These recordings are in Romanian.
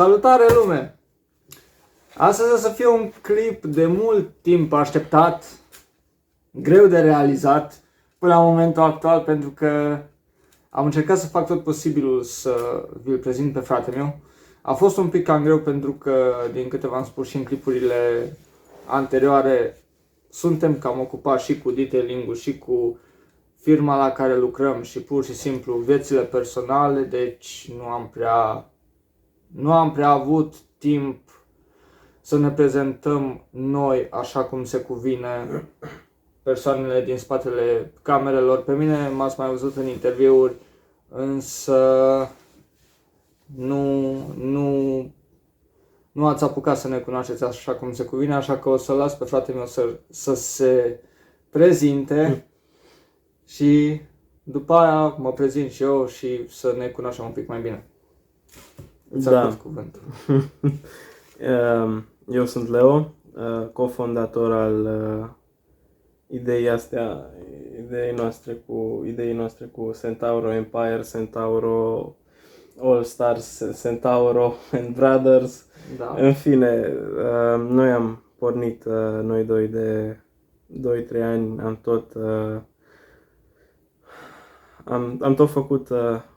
Salutare lume! Astăzi o să fie un clip de mult timp așteptat, greu de realizat până la momentul actual, pentru că am încercat să fac tot posibilul să vi-l prezint pe fratele meu. A fost un pic cam greu pentru că, din câte v-am spus și în clipurile anterioare, suntem cam ocupați și cu detailing-ul și cu firma la care lucrăm și pur și simplu viețile personale, deci nu am prea avut timp să ne prezentăm noi așa cum se cuvine, persoanele din spatele camerelor. Pe mine m-ați mai văzut în interviuri, însă nu ați apucat să ne cunoașteți așa cum se cuvine, așa că o să las pe fratele meu să se prezinte și după aia mă prezint și eu și să ne cunoaștem un pic mai bine. Îți acord cuvântul. Eu sunt Leo, cofondator al ideii noastre cu Centauro Empire, Centauro All Stars, Centauro and Brothers. Da. În fine, noi am pornit noi doi de 2-3 ani, am tot făcut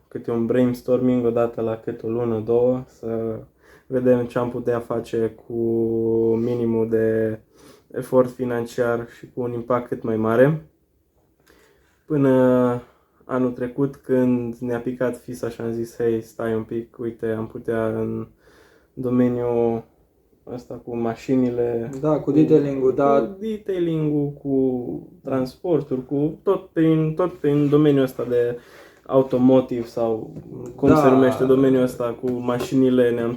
câte un brainstorming odată la câte o lună, două, să vedem ce am putea face cu minimul de efort financiar și cu un impact cât mai mare. Până anul trecut, când ne-a picat fisa și am zis, hei, stai un pic, uite, am putea în domeniul ăsta cu mașinile, Da, cu detailing-ul, cu detailing-ul, cu transportul, cu tot prin domeniul ăsta de automotive sau cum se numește domeniul ăsta cu mașinile, ne-am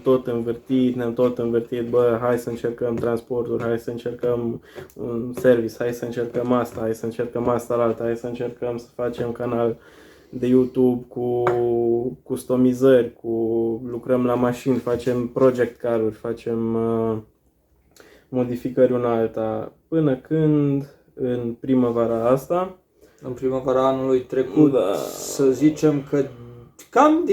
tot învârtit, bă, hai să încercăm transportul, hai să încercăm un service, hai să încercăm asta, hai să încercăm asta la alta, hai să încercăm să facem canal de YouTube cu customizări, lucrăm la mașini, facem project car-uri, facem modificări una alta, până când în primăvara asta, în primăvara anului trecut, să zicem că cam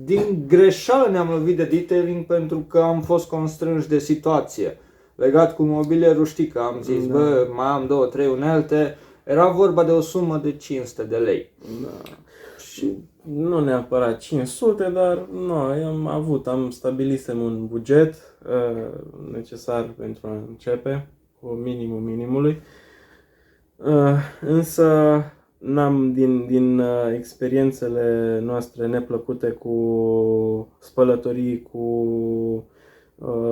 din greșeală ne-am lovit de detailing pentru că am fost constrânși de situație. Legat cu mobilierul, știi că am zis, bă, mai am 2-3 unelte, era vorba de o sumă de 500 de lei. Da. Și nu neapărat 500, dar noi am stabilisem un buget necesar pentru a începe, cu minimul minimului. Însă din experiențele noastre neplăcute cu spălătorii, cu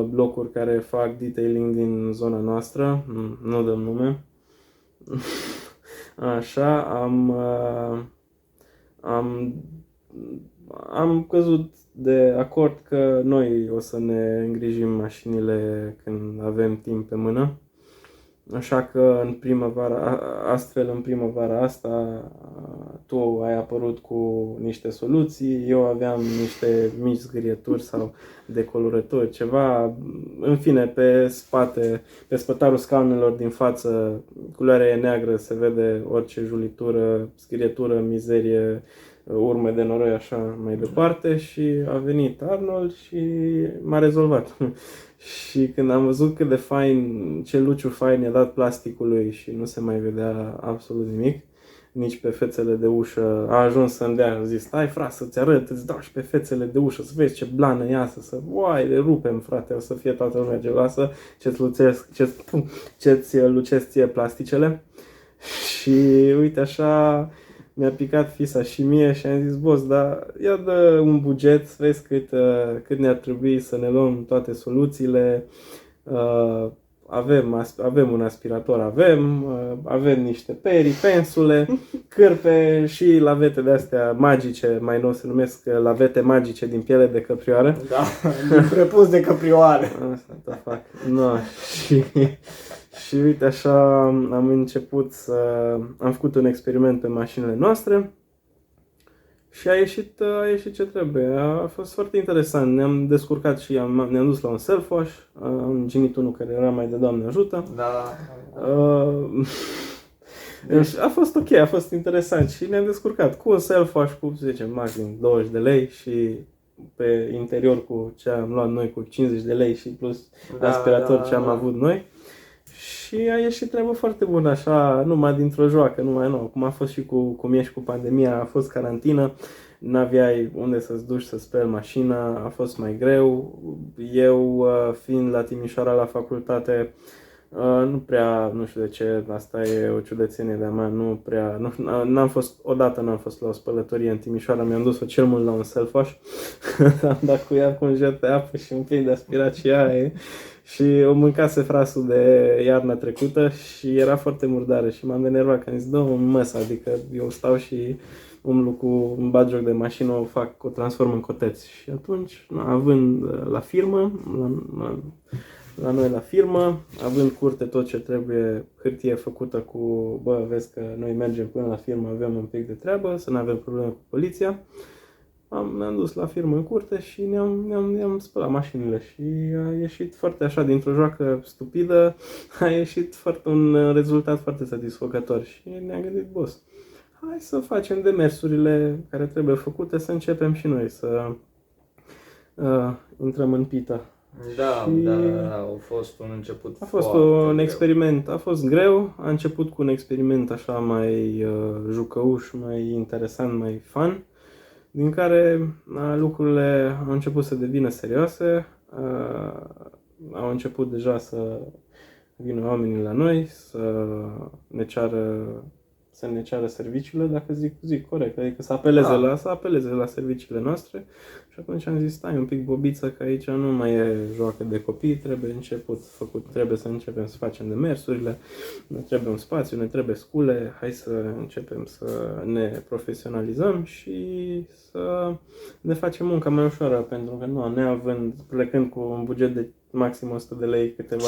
blocuri care fac detailing din zona noastră, nu dăm nume, așa, am căzut de acord că noi o să ne îngrijim mașinile când avem timp pe mână. Așa că în primăvara asta tu ai apărut cu niște soluții, eu aveam niște mici zgârieturi sau decolorături, ceva, în fine, pe spate, pe spătarul scaunelor din față, culoarea e neagră, se vede orice julitură, zgârietură, mizerie, urme de noroi, așa mai departe, și a venit Arnold și m-a rezolvat. Și când am văzut cât de fain, ce luciu fain i-a dat plasticului și nu se mai vedea absolut nimic, nici pe fețele de ușă, a ajuns să-mi dea, a zis, stai frate, să-ți arăt, îți dau și pe fețele de ușă, să vezi ce blană iasă, uai, le rupem, frate, o să fie toată lumea geloasă, ce-ți lucesc ție plasticele. Și uite așa, mi-a picat fisa și mie și am zis, boss, dar ia dă un buget, să vezi cât ne-ar trebui să ne luăm toate soluțiile. Avem un aspirator, avem niște peri, pensule, cârpe și lavete de astea magice, mai nou se numesc lavete magice din piele de căprioară. Da, din prepus de căprioare. Asta fac. No, și uite așa am făcut un experiment pe mașinile noastre și a ieșit ce trebuie. A fost foarte interesant. Ne-am descurcat și ne-am dus la un self-wash. Am ginit unul care era mai de Doamne ajută. Da. Deci a fost ok, a fost interesant și ne-am descurcat cu un self-wash cu, să zicem, maxim 20 de lei și pe interior cu ce am luat noi cu 50 de lei și plus aspirator ce am avut noi. Și a ieșit treabă foarte bună, așa, numai dintr-o joacă, numai nou. Cum a fost și cum e și cu pandemia, a fost carantină, n-aveai unde să-ți duci să speli mașina, a fost mai greu. Eu, fiind la Timișoara la facultate, nu prea, nu știu de ce, asta e o ciudățenie de-a mea, odată n-am fost la o spălătorie în Timișoara, mi-am dus-o cel mult la un self-wash, am dat cu ea cu un jet de apă și un pic de aspirat și aia, și o mâncase frasul de iarna trecută și era foarte murdară și m-am enervat, că am zis, dă-o în măsă, adică eu stau și umblu cu un bat joc de mașină, o transform în coteț. Și atunci, având la firmă, la noi la firmă, având curte tot ce trebuie, hârtie făcută cu, vezi că noi mergem până la firmă, avem un pic de treabă, să nu avem probleme cu poliția. Ne-am dus la firmă în curte și ne-am spălat mașinile și a ieșit foarte așa, dintr-o joacă stupidă, a ieșit un rezultat foarte satisfăcător și ne-am gândit, boss, hai să facem demersurile care trebuie făcute, să începem și noi să intrăm în pita. Da, a fost un început. A fost un experiment, a fost greu, a început cu un experiment așa mai jucăuș, mai interesant, mai fun, din care lucrurile au început să devină serioase, au început deja să vină oamenii la noi, să ne ceară serviciile, dacă zic corect, adică să apeleze la serviciile noastre. Și atunci am zis, stai un pic bobiță, că aici nu mai e joacă de copii, trebuie să începem să facem demersurile, ne trebuie un spațiu, ne trebuie scule, hai să începem să ne profesionalizăm și să ne facem munca mai ușoară, pentru că plecând cu un buget de maxim 100 de lei câteva...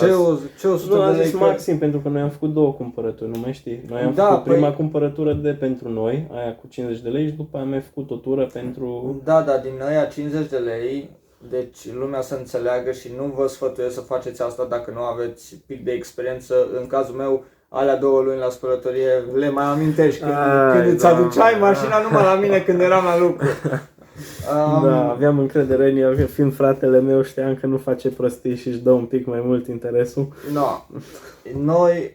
Ce 100 de lei? Maxim, pentru că noi am făcut 2 cumpărături, nu mai știi? Noi am făcut prima cumpărătură pentru noi, aia cu 50 de lei și după aia am mai făcut o tură pentru... Da, din aia 50 de lei, deci lumea să înțeleagă și nu vă sfătuiesc să faceți asta dacă nu aveți pic de experiență. În cazul meu, alea 2 luni la spălătorie le mai amintești când îți aduceai mașina numai la mine când eram la lucru. Da, aveam încredere în el, fiind fratele meu, știam că nu face prostii și își dă un pic mai mult interesul. Da. Noi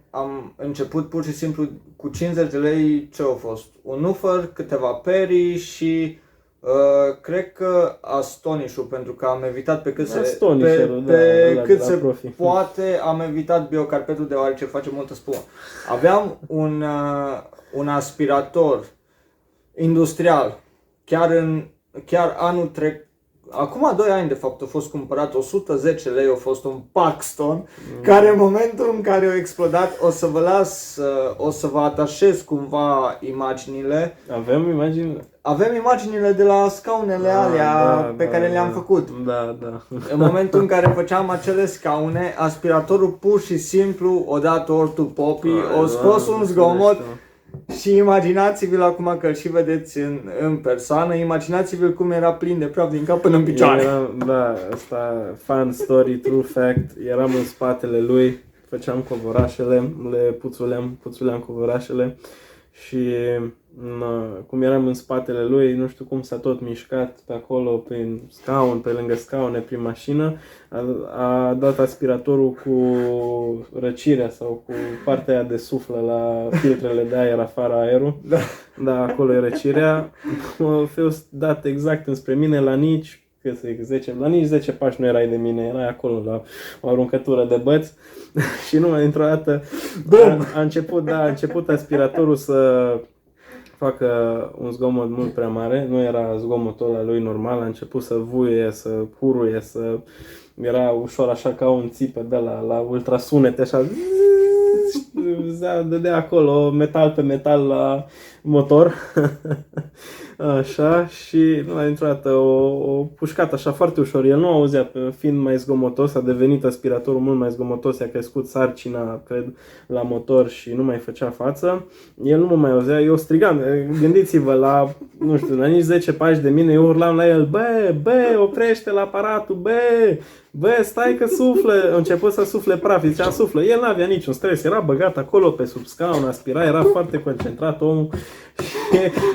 am început pur și simplu cu 50 de lei, ce a fost? Un ufăr, câteva perii și cred că Astonish-ul, pentru că am evitat pe cât se poate, am evitat biocarpetul deoarece face multă spumă. Aveam un aspirator industrial. Chiar anul trecut, acum 2 ani de fapt a fost cumpărat, 110 lei a fost un Paxton, care în momentul în care a explodat, o să vă atașez cumva imaginile. Avem imagini? Avem imaginile de la scaunele alea pe care le-am făcut. Da. În momentul în care făceam acele scaune, aspiratorul pur și simplu o dat ortul popii, o scos un zgomot. Și imaginați-vi-l acum că și vedeți în persoană, imaginați-vi-l cum era plin de praf din cap până în picioare. Asta, fun story, true fact, eram în spatele lui, făceam covorașele, le puțuleam covorașele și cum eram în spatele lui, nu știu cum s-a tot mișcat pe acolo, prin scaun, pe lângă scaune, prin mașină, a dat aspiratorul cu răcirea sau cu partea aia de suflă la filtrele de aer, afară aerul. Da, acolo e răcirea. A fost dat exact înspre mine, la nici 10 pași nu erai de mine, erai acolo la o aruncătură de băți și numai dintr-o dată a început aspiratorul să facă un zgomot mult prea mare, nu era zgomotul ăla lui normal, a început să vuie, să huruie, era ușor așa ca un țipă de la ultrasunete, așa, dădea acolo metal pe metal la motor, așa, și dintr-o dată o pușcat așa foarte ușor, el nu auzea, fiind mai zgomotos, a devenit aspiratorul mult mai zgomotos, i-a crescut sarcina, cred, la motor și nu mai făcea față, el nu mă mai auzea, eu strigam, gândiți-vă, la nici 10 pași de mine, eu urlam la el, bă, oprește la aparatul, bă, stai că suflă, a început să sufle praf, zicea suflă, el n-avea niciun stres, era băgat acolo pe sub scaun, aspira, era foarte concentrat omul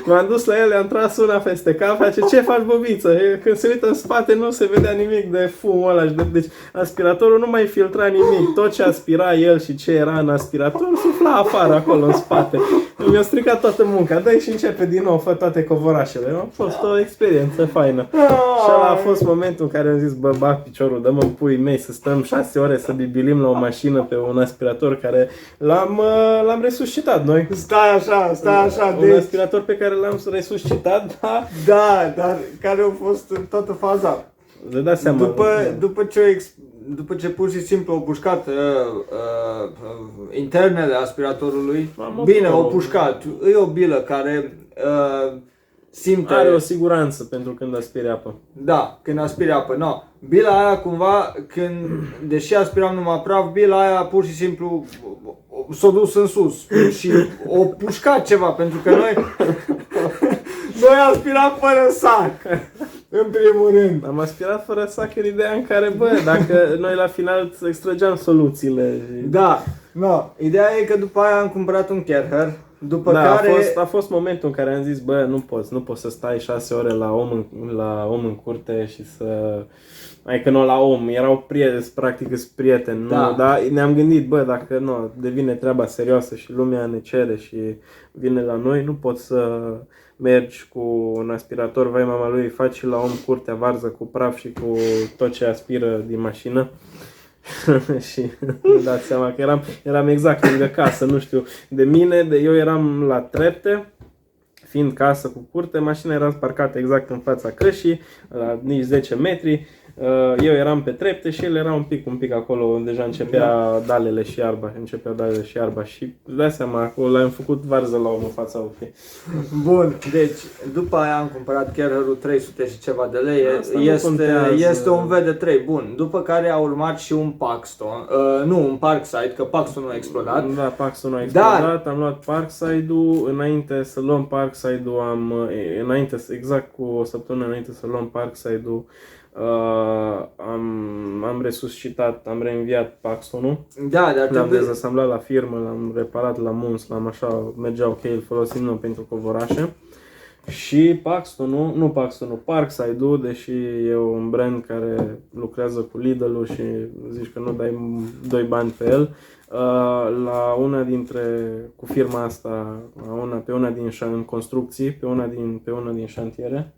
M-am dus la el, am tras una peste cap, face, ce faci, bobiță? Când se uită în spate nu se vedea nimic de fumul ăla. Deci aspiratorul nu mai filtra nimic. Tot ce aspira el și ce era în aspirator sufla afară acolo în spate. Mi-a stricat toată munca. Dă-i și începe din nou, fă toate covorașele. A fost o experiență faină. Și ăla a fost momentul în care am zis, bă, bag piciorul, dă-mă în puii mei să stăm 6 ore să bibilim la o mașină pe un aspirator care l-am resuscitat noi. Stai așa, Un aspirator pe care l-am resuscitat, da? Da, dar care a fost în toată faza. Vă dați seama. După ce pur și simplu au pușcat internele aspiratorului, bine, au pușcat. E o bilă care simte... Are o siguranță pentru când aspiri apă. Da, când aspiri apă, no. Bila aia cumva, deși aspiram numai praf, bila aia pur și simplu s-a dus în sus și o pușcat ceva, pentru că noi aspiram fără sac, în primul rând. Am aspirat fără sac în ideea în care, bă, dacă noi la final extrageam soluțiile. Da, no. Ideea e că după aia am cumpărat un Kerher, după da, care... a fost momentul în care am zis, bă, nu poți să stai 6 ore la om în curte și să... Adică nu la om, erau practic prieteni, da. Nu, dar ne-am gândit, bă, dacă nu, devine treaba serioasă și lumea ne cere și vine la noi, nu poți să mergi cu un aspirator, vai mama lui, faci și la om curtea varză cu praf și cu tot ce aspiră din mașină. Și îmi dați seama că eram exact lângă casă, nu știu, eu eram la trepte, fiind casă cu curte, mașina era parcată exact în fața cășii, la nici 10 metri, eu eram pe trepte și el era un pic acolo, deja începeau dalele și iarba și dați seama, acolo l-am făcut varză la om în fața ochii. Bun, deci după aia am cumpărat Kerherul 300 și ceva de lei, este un VD3, bun, după care a urmat și un Paxton, un Parkside, că Paxton a explodat. Da, Paxton a explodat, am luat Parkside-ul, înainte să luăm Parkside-ul, exact cu o săptămână înainte să luăm Parkside-ul, am resuscitat, am reînviat Paxtonul. Da, dar l-am dezasamblat la firmă, l-am reparat la Muns, l-am așa, mergea ok, îl folosim noi pentru covorașe. Și Parkside-ul, deși e un brand care lucrează cu Lidl-ul și zici că nu dai 2 bani pe el, cu firma asta, în construcții, pe una din șantiere.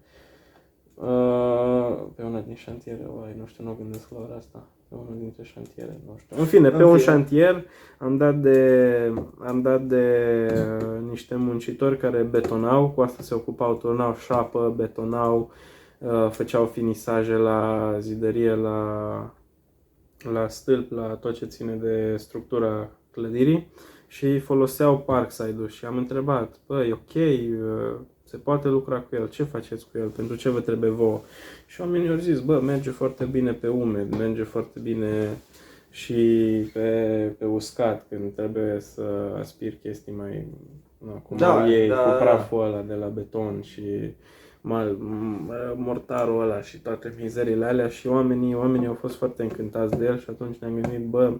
Pe una din șantiere, nu știu, nu gândesc la ora asta. Pe una dintre șantiere, nu știu. În fine, pe un șantier am dat de niște muncitori care betonau, cu asta se ocupau, turnau șapă, betonau, făceau finisaje la zidărie, la stâlp, la tot ce ține de structura clădirii și foloseau Parkside-ul și am întrebat, băi, ok, se poate lucra cu el, ce faceți cu el, pentru ce vă trebuie vouă? Și oamenii au zis, bă, merge foarte bine pe umed, merge foarte bine și pe uscat, când trebuie să aspiri chestii mai, cu praful ăla de la beton și mortarul ăla și toate mizerile alea și oamenii au fost foarte încântați de el și atunci ne-am gândit, bă,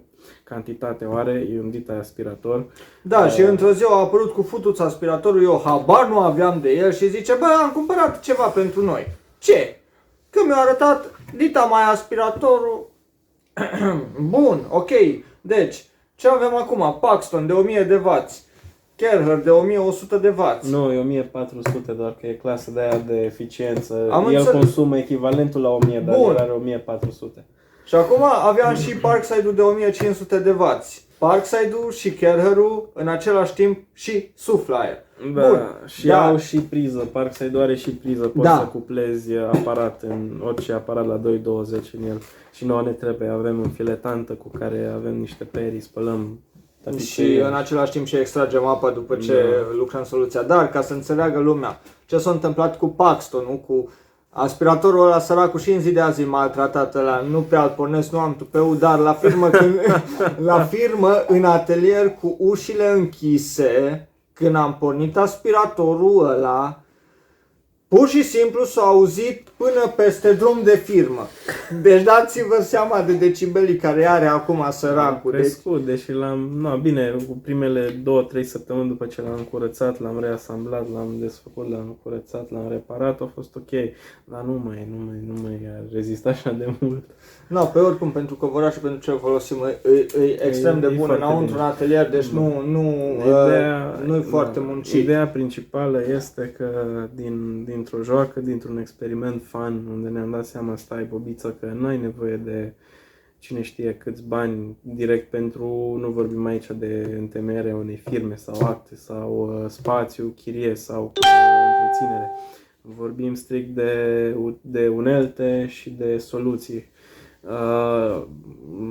cantitatea oare, e un dita aspirator. Da, și într-o zi a apărut cu futuț aspiratorul, eu habar nu aveam de el și zice, bă, am cumpărat ceva pentru noi. Ce? Că mi-a arătat dita mai aspiratorul. Bun, ok, deci, ce avem acum? Paxton de 1000 de W. Kerher de 1100 de W. Nu, e 1400, doar că e clasă de aia de eficiență. El consumă echivalentul la 1000, dar el are 1400. Și acum aveam și Parkside-ul de 1500 de W. Parkside-ul și Kerher-ul în același timp și suflă aer. Da, bun. Și au și priză. Parkside-ul are și priză. Poți să cuplezi aparat în orice aparat la 2.20 în el. Și nouă ne trebuie. Avem înfiletantă cu care avem niște perii, spălăm. Și în același timp și extragem apa după ce lucrăm soluția. Dar ca să înțeleagă lumea ce s-a întâmplat cu Paxton, cu aspiratorul ăla săracul și în zi de azi maltratat ăla, nu pe alt pornesc, nu am tupeu, dar la firmă, în atelier cu ușile închise, când am pornit aspiratorul ăla, Pur și simplu s-a auzit până peste drum de firmă. Deci dați-vă seama de decibelii care are acum Am săracul. Deci, crescut, deși bine, cu primele 2-3 săptămâni după ce l-am curățat, l-am reasamblat, l-am desfăcut, l-am curățat, l-am reparat, a fost ok. Dar nu mai rezist așa de mult. no, pe oricum, pentru covoraș și pentru ce o folosim, e extrem de bun foarte înăuntru bine. în atelier, deci nu-i foarte muncit. Ideea principală este că dintr-o joacă, dintr-un experiment fun, unde ne-am dat seama, stai bobiță, că nu ai nevoie de cine știe câți bani direct pentru, nu vorbim aici de întemeierea unei firme sau acte sau spațiu, chirie sau întreținere. Vorbim strict de unelte și de soluții.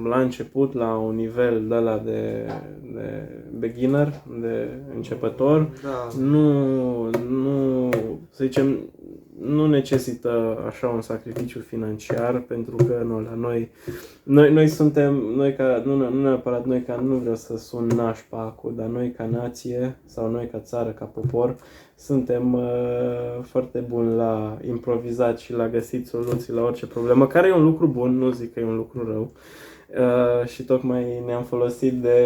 La început, la un nivel de ăla de beginner, de începător, Da. nu, să zicem, nu necesită așa un sacrificiu financiar, pentru că noi suntem, nu neapărat noi ca, nu vreau să sun nașpa acum, dar noi ca nație sau noi ca țară, ca popor, suntem foarte buni la improvizat și la găsit soluții la orice problemă, care e un lucru bun, nu zic că e un lucru rău. Și tocmai ne-am folosit de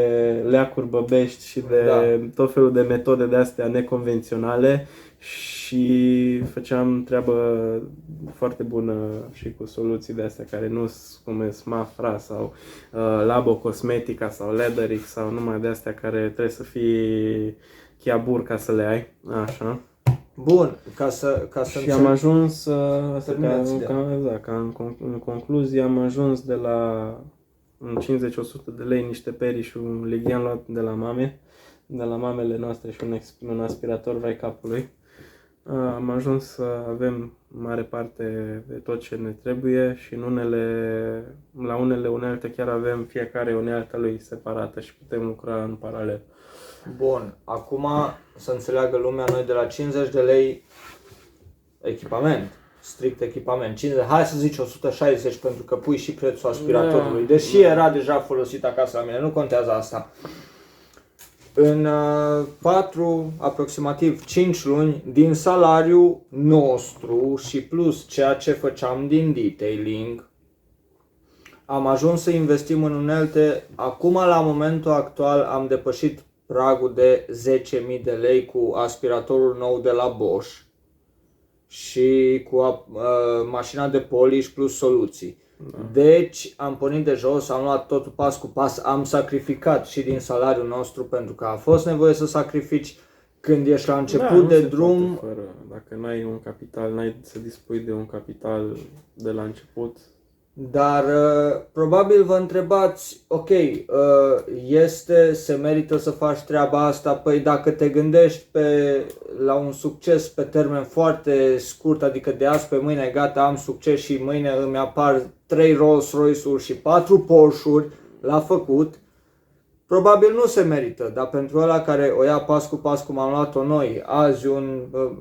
leacuri băbești și de tot felul de metode de astea neconvenționale și făceam treabă foarte bună și cu soluții de astea care nu sunt cum e Mafra sau Labo Cosmetica sau Leatheric sau numai de astea care trebuie să fii chiabur ca să le ai, așa. Bun, ca să Și am ajuns, în concluzie, am ajuns de la 50-100 de lei niște peri și un lighean luat de la mamele noastre și un aspirator vai capului. Am ajuns să avem mare parte de tot ce ne trebuie și la unele unelte chiar avem fiecare unealtă lui separată și putem lucra în paralel. Bun, acum să înțeleagă lumea, noi de la 50 de lei echipament, strict echipament, 50, hai să zici 160 pentru că pui și prețul aspiratorului, deși era deja folosit acasă la mine, nu contează asta. În aproximativ 5 luni din salariul nostru și plus ceea ce făceam din detailing, am ajuns să investim în unelte. Acum, la momentul actual, am depășit pragul de 10.000 de lei cu aspiratorul nou de la Bosch și cu mașina de polish plus soluții. Deci am pornit de jos, am luat totul pas cu pas, am sacrificat și din salariul nostru pentru că a fost nevoie să sacrifici când ești la început de drum. Dacă n-ai un capital, n-ai să dispui de un capital de la început. Dar probabil vă întrebați, ok, se merită să faci treaba asta? Păi dacă te gândești la un succes pe termen foarte scurt, adică de azi pe mâine, gata, am succes și mâine îmi apar 3 Rolls-Royce-uri și 4 Porsche-uri la făcut, probabil nu se merită, dar pentru ăla care o ia pas cu pas cum am luat-o noi, azi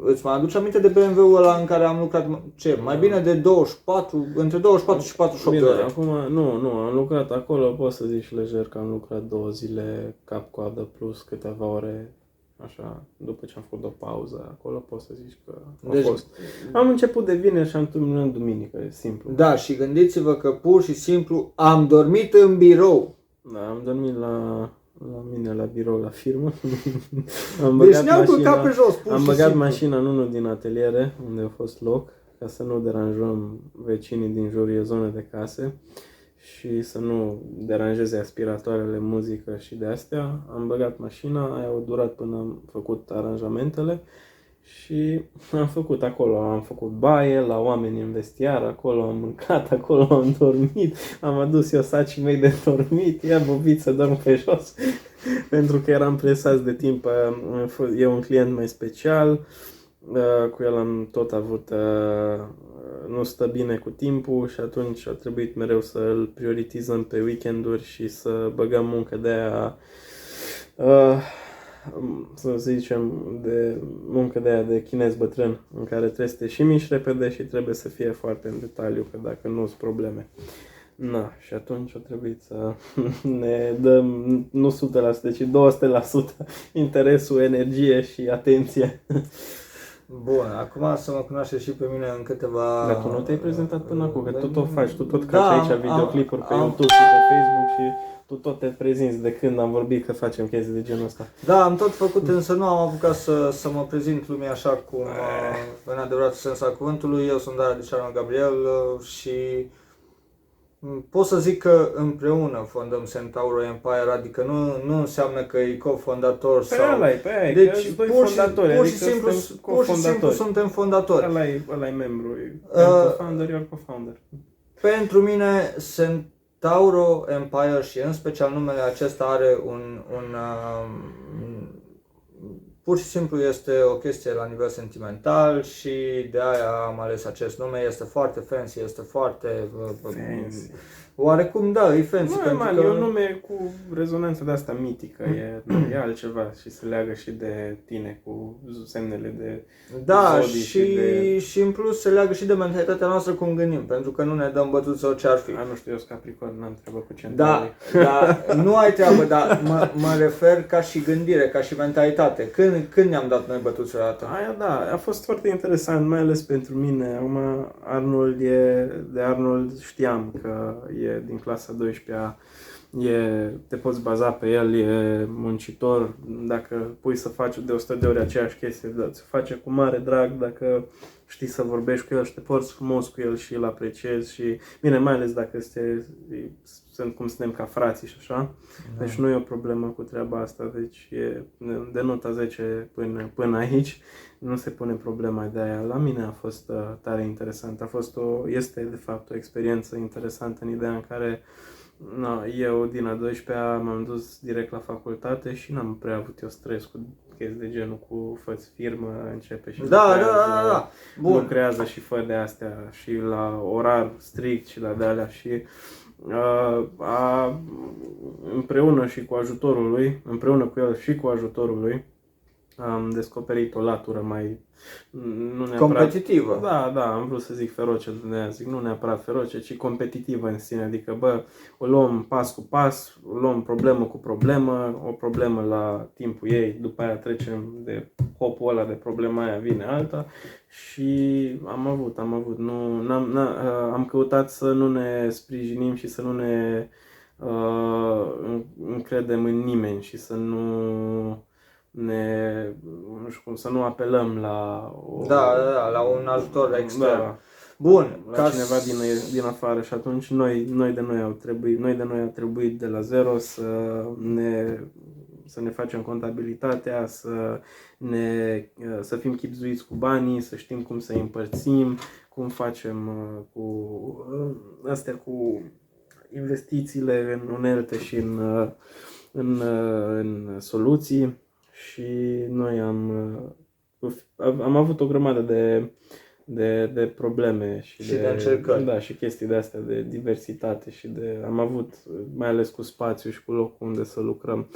îți mai aduce aminte de BMW-ul ăla în care am lucrat, mai bine de 24, între 24 și 48 de ore. Acum, nu, am lucrat acolo, poți să zici lejer că am lucrat 2 zile cap-coadă plus câteva ore, așa, după ce am făcut o pauză acolo, poți să zici că a fost. Am început de vineri și am terminat duminică, e simplu. Da, și gândiți-vă că pur și simplu am dormit în birou. Da, am dormit la mine la birou, la firmă. Deci ne-am culcat pe jos, pur Am și băgat simplu mașina în unul din ateliere, unde a fost loc, ca să nu deranjăm vecinii din jur, e zonă de case, și să nu deranjeze aspiratoarele, muzică și de astea. Am băgat mașina, aia a durat până am făcut aranjamentele și am făcut acolo, am făcut baie la oameni în vestiar, acolo am mâncat, acolo am dormit, am adus eu sacii mei de dormit, ia bobiță, dorm pe jos, pentru că eram presați de timp, e un client mai special, cu el am tot avut, nu stă bine cu timpul și atunci a trebuit mereu să îl prioritizăm pe weekenduri și să băgăm muncă de aia, să zicem, de muncă de aia de chinez bătrân, în care trebuie să te și miști repede și trebuie să fie foarte în detaliu, că dacă nu sunt probleme. Na, și atunci a trebuit să ne dăm, nu 100%, ci 200% interesul, energie și atenție. Bun, acum să mă cunoaște și pe mine în câteva... Dar tu nu te-ai prezentat până acum, că tu tot faci, tu tot Da, caci aici videoclipuri pe YouTube și pe Facebook și tu tot te prezinți de când am vorbit că facem chestii de genul ăsta. Da, am tot făcut, însă nu am apucat să mă prezint lumii așa cum, în adevăratul sens al cuvântului. Eu sunt Dara Diceanu Gabriel și pot să zic că împreună fondăm Centauro Empire, adică nu înseamnă că e cofondator Pe sau... ăla-i, pe aia, Deci, că doi pur și, fondatori, pur și adică simplu, suntem pur și simplu cofondatori. suntem fondatori. Ăla-i membru, co-founder, you're co-founder. Pentru mine, Centauro Empire și în special numele acesta are pur și simplu este o chestie la nivel sentimental și de aia am ales acest nume. Este foarte fancy, este foarte... Fancy. Oarecum da, e fancy. Normal, e un nume cu rezonanță de asta mitică, e altceva și se leagă și de tine cu semnele de Da, zodii și în plus se leagă și de mentalitatea noastră cum gândim, pentru că nu ne dăm bătuți sau ce ar fi. nu știu, eu sunt Capricorn, n-am treabă cu Da, Centauri. nu ai treabă, dar mă refer ca și gândire, ca și mentalitate. Când ne-am dat noi bătuți odată? Aia da, a fost foarte interesant, mai ales pentru mine. Acum Arnold știam că e din clasa 12-a, te poți baza pe el, e muncitor, dacă pui să faci de 100 de ori aceeași chestie, se face cu mare drag, dacă știi să vorbești cu el și te porți frumos cu el și îl apreciezi și, bine, mai ales dacă sunt cum suntem ca frații și așa, deci nu e o problemă cu treaba asta, deci e de nota 10 până aici, nu se pune problema de aia. La mine a fost tare interesant, este de fapt o experiență interesantă în ideea în care eu din a 12-a m-am dus direct la facultate și n-am prea avut eu stres cu chestii de genul cu fă-ți firmă, începe și Da. Bun. lucrează și fă de astea și la orar strict și la de-alea și împreună și cu ajutorul lui, împreună cu el și cu ajutorul lui, am descoperit o latură mai nu neapărat competitivă. Da, am vrut să zic feroce, nu neapărat feroce, ci competitivă în sine, adică o luăm pas cu pas, o luăm problemă cu problemă, o problemă la timpul ei, după aia trecem de hopul ăla de problema aia, vine alta și am avut, am căutat să nu ne sprijinim și să nu ne încredem în nimeni și să să nu apelăm la la un ajutor extern. Da, Bun, la cineva din afară și atunci noi de noi a trebuit de la zero să ne facem contabilitatea, să fim chibzuiți cu banii, să știm cum să îi împărțim, cum facem cu investițiile în unelte și în soluții. Și noi am avut o grămadă de probleme și de încercări. Da, și chestii de astea de diversitate și am avut, mai ales cu spațiu și cu locul unde să lucrăm,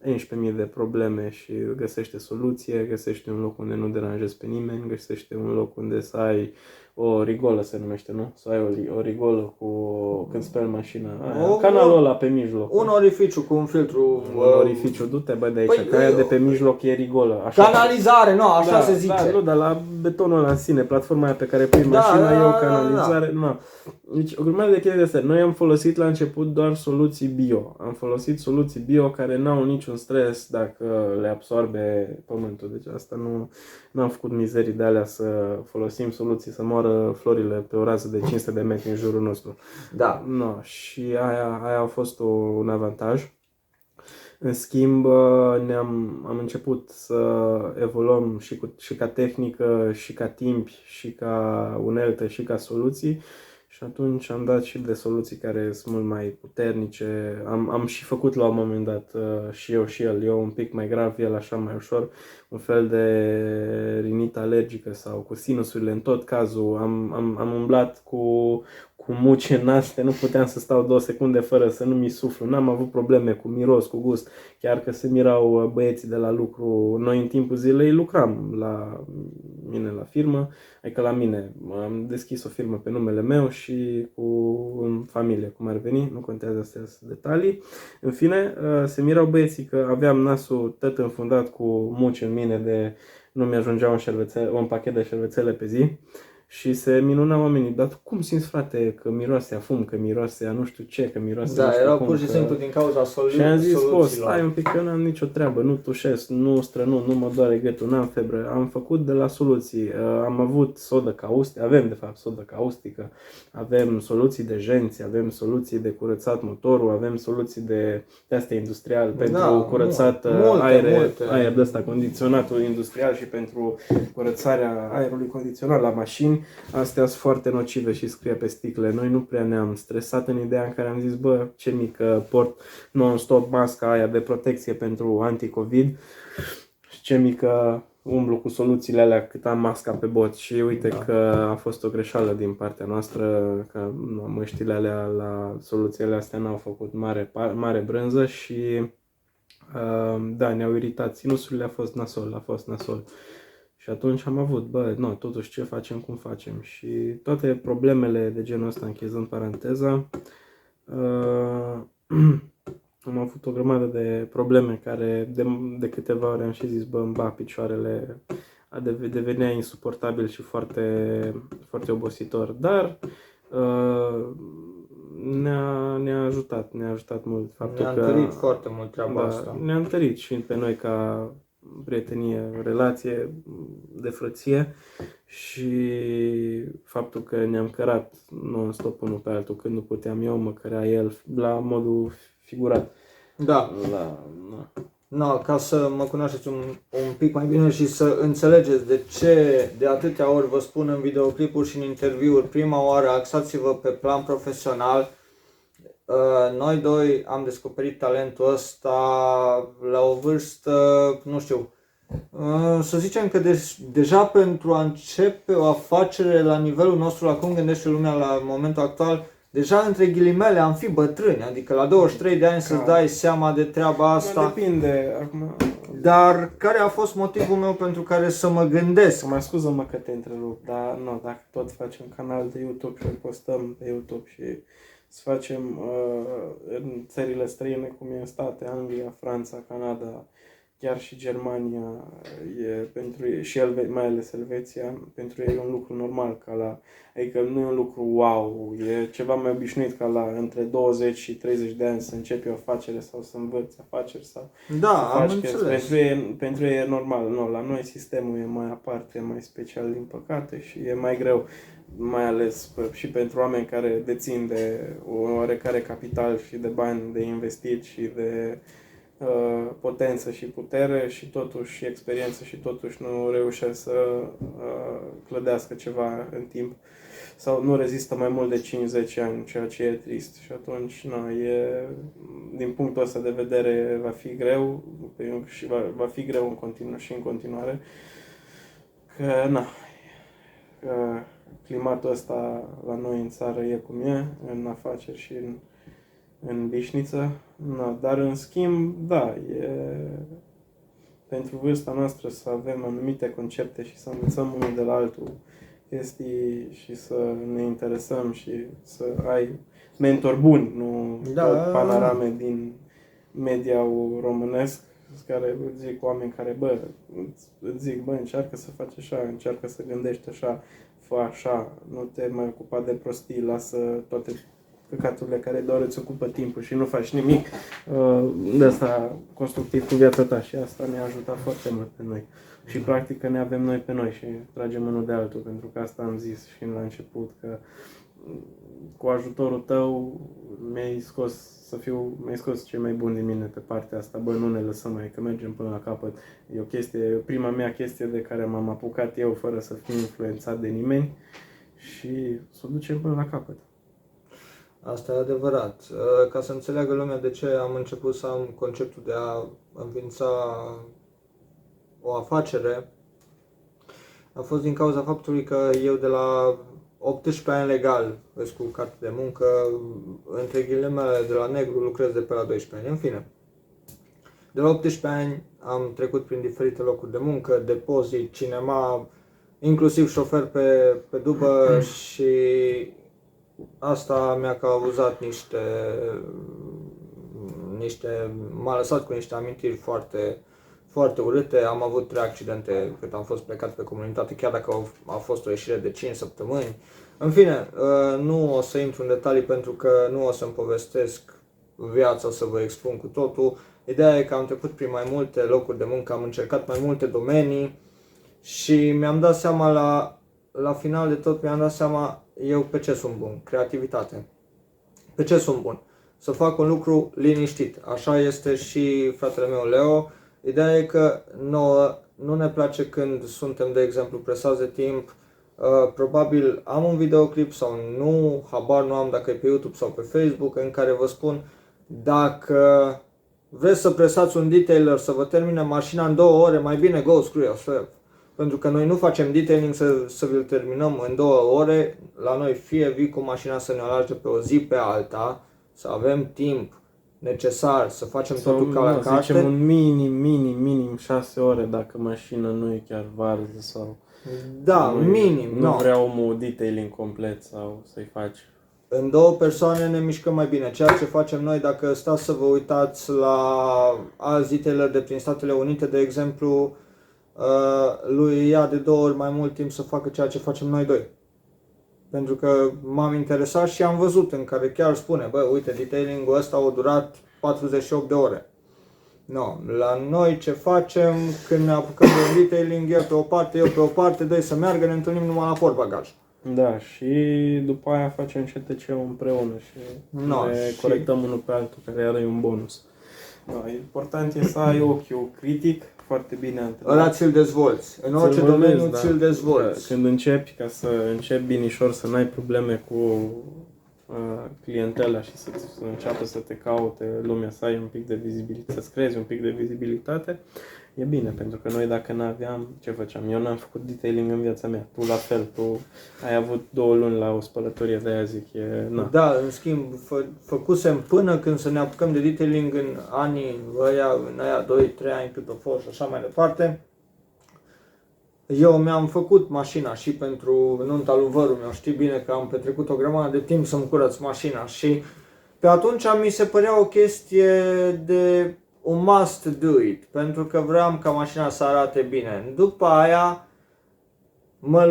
11.000 de probleme și găsește soluție, găsește un loc unde nu deranjezi pe nimeni, găsește un loc unde să ai o rigolă, se numește, nu? Să ai o rigolă când speli mașina. Canalul ăla pe mijloc. Un orificiu cu un filtru. Un orificiu, du-te de aici, că aia de pe mijloc e rigolă. Canalizare, nu, așa se zice. Da, nu, dar la betonul ăla în sine, platforma aia pe care pui mașina, e o canalizare. Da. Deci, o grămadă de chestii de astea. Noi am folosit la început doar soluții bio. Am folosit soluții bio care n-au niciun stres dacă le absorbe pământul. Deci asta nu am făcut mizerii de alea să folosim soluții să moară florile pe o rază de 500 de metri în jurul nostru. Da. No, și aia a fost un avantaj. În schimb, am început să evoluăm și ca tehnică, și ca timp, și ca unelte, și ca soluții. Și atunci am dat și de soluții care sunt mult mai puternice. Am și făcut la un moment dat și eu și el. Eu un pic mai grav, el așa mai ușor. Un fel de rinită alergică sau cu sinusurile. În tot cazul am umblat cu muci în nas, nu puteam să stau 2 secunde fără să nu mi suflu. N-am avut probleme cu miros, cu gust. Chiar că se mirau băieții de la lucru. Noi în timpul zilei lucram la mine la firmă. Adică la mine am deschis o firmă pe numele meu și în familie, cum ar veni, nu contează astea detalii. În fine, se mirau băieții că aveam nasul tot înfundat cu muci în mine de nu mi-ajungea un pachet de șervețele pe zi. Și se minunau oamenii, dar cum simți, frate, că miroase a fum, că miroase a nu știu ce, că miroase nu Da, știu erau cum, pur și că... simplu din cauza Și am zis, soluțiilor. stai un pic, eu n-am nicio treabă, nu tușesc, nu strănut, nu mă doare gâtul, n-am febră. Am făcut de la soluții, am avut sodă caustică, avem de fapt sodă caustică, avem soluții de jenți, avem soluții de curățat motorul, avem soluții de astea industrial pentru curățat aer de ăsta, condiționatul industrial și pentru curățarea aerului condiționat la mașini. Astea sunt foarte nocive și scrie pe sticle. Noi nu prea ne-am stresat în ideea în care am zis, bă, ce mică port non-stop masca aia de protecție pentru anti-covid și ce mică umblu cu soluțiile alea cât am masca pe bot. Și uite că a fost o greșeală din partea noastră, că măștile alea la soluțiile astea n-au făcut mare brânză și da, ne-au iritat. Sinusurile a fost nasol. Și atunci am avut, totuși ce facem, cum facem. Și toate problemele de genul ăsta, închizând paranteza, am avut o grămadă de probleme care de câteva ori am și zis, îmi bat picioarele, devenea insuportabil și foarte, foarte obositor. Dar ne-a ajutat mult faptul că... Ne-a întărit foarte mult treaba asta. Ne-a întărit și pe noi ca prietenie, relație de frăție și faptul că ne-am cărat non-stop unul pe altul, când nu puteam eu, mă cărea el, la modul figurat. Da. No, ca să mă cunoașteți un pic mai bine și să înțelegeți de ce de atâtea ori vă spun în videoclipuri și în interviuri, prima oară axați-vă pe plan profesional. Noi doi am descoperit talentul ăsta la o vârstă, nu știu, să zicem că deja pentru a începe o afacere la nivelul nostru, la cum gândește lumea la momentul actual, deja între ghilimele am fi bătrâni, adică la 23 de ani să-ți dai seama de treaba asta. Depinde acum. Dar care a fost motivul meu pentru care să mă gândesc? Mai scuză-mă că te întrerup, dar nu, dacă tot facem canal de YouTube și îl postăm pe YouTube și să facem în țările străine, cum e în state, Anglia, Franța, Canada, chiar și Germania, și mai ales Elveția, pentru ei e un lucru normal, adică nu e un lucru wow, e ceva mai obișnuit ca între 20 și 30 de ani să începi o afacere sau să învăți afaceri sau da, să faci am înțeles. Pentru ei e normal, nu, la noi sistemul e mai aparte, mai special din păcate și e mai greu, mai ales și pentru oameni care dețin de o oarecare capital și de bani de investit și de potență și putere și totuși experiență și totuși nu reușesc să clădească ceva în timp sau nu rezistă mai mult de 5-10 ani, ceea ce e trist și atunci din punctul ăsta de vedere va fi greu și va fi greu în continuare că climatul ăsta la noi în țară e cum e, în afaceri și în bișniță, dar în schimb, pentru vârsta noastră să avem anumite concepte și să învățăm unul de la altul chestii și să ne interesăm și să ai mentori buni, nu tot panorame din media-ul românesc, care zic oameni care, încearcă să faci așa, încearcă să gândești așa, fă așa, nu te mai ocupa de prostii, lasă toate căcaturile care doar îți ocupă timpul și nu faci nimic de asta constructiv cu viața ta și asta ne-a ajutat foarte mult pe noi. Și practic ne avem noi pe noi și tragem unul de altul, pentru că asta am zis și la început, că cu ajutorul tău mi-ai scos cei mai buni din mine pe partea asta. Nu ne lăsăm mai, că mergem până la capăt. E prima mea chestie de care m-am apucat eu fără să fiu influențat de nimeni și să o ducem până la capăt. Asta e adevărat. Ca să înțeleagă lumea de ce am început să am conceptul de a înființa o afacere, a fost din cauza faptului că eu de la 18 ani legal, vezi, cu carte de muncă, între ghilimele de la negru lucrez de pe la 12 ani, în fine. De la 18 ani am trecut prin diferite locuri de muncă, depozit, cinema, inclusiv șofer pe dubă și asta mi-a cauzat m-a lăsat cu niște amintiri foarte, foarte urâte. Am avut 3 accidente cât am fost plecat pe comunitate, chiar dacă a fost o ieșire de 5 săptămâni. În fine, nu o să intru în detalii pentru că nu o să-mi povestesc viața, să vă expun cu totul. Ideea e că am trecut prin mai multe locuri de muncă, am încercat mai multe domenii și mi-am dat seama la final de tot, mi-am dat seama eu pe ce sunt bun, creativitate. Pe ce sunt bun? Să fac un lucru liniștit. Așa este și fratele meu Leo. Ideea e că nouă nu ne place când suntem, de exemplu, presați de timp. Probabil am un videoclip sau nu, habar nu am dacă e pe YouTube sau pe Facebook, în care vă spun dacă vreți să presați un detailer să vă termine mașina în 2 ore, mai bine go screw yourself. Pentru că noi nu facem detailing să vi-l terminăm în 2 ore, la noi fie vii cu mașina să ne alarge pe o zi pe alta, să avem timp necesar să facem totul ca la carte. Zicem un minim 6 ore dacă mașina nu e chiar varză sau... Da, minim. Nu vrea omul detailing complet sau să-i faci. În 2 persoane ne mișcăm mai bine. Ceea ce facem noi, dacă stați să vă uitați la alți detaileri de prin Statele Unite, de exemplu, lui ia de 2 ori mai mult timp să facă ceea ce facem noi 2. Pentru că m-am interesat și am văzut în care chiar spune, bă, uite, detailing-ul ăsta a durat 48 de ore. No, la noi ce facem când ne apucăm de detailing, el pe o parte, eu pe o parte, doi să meargă, ne întâlnim numai la portbagaj. Da, și după aia facem CTC-ul împreună și ne corectăm unul pe altul, care are un bonus. Da, important e să ai ochiul critic, foarte bine antrenat. Ăla ți-l dezvolți. În orice domeniu ți-l dezvolți. Da, când începi, ca să începi binișor, să n-ai probleme cu clientela și să înceapă să te caute lumea, să ai un pic de vizibilitate, să-ți creezi un pic de vizibilitate, e bine, pentru că noi dacă n-aveam, ce făceam? Eu n-am făcut detailing în viața mea, tu la fel, tu ai avut 2 luni la o spălătorie, de-aia zic, na. Da, în schimb, făcusem până când să ne apucăm de detailing în anii ăia, în aia 2-3 ani cât a fost și așa mai departe. Eu mi-am făcut mașina și pentru nunta lui vărul meu, știi bine că am petrecut o grămadă de timp să-mi curăț mașina și pe atunci mi se părea o chestie de un must do it, pentru că vreau ca mașina să arate bine. După aia mă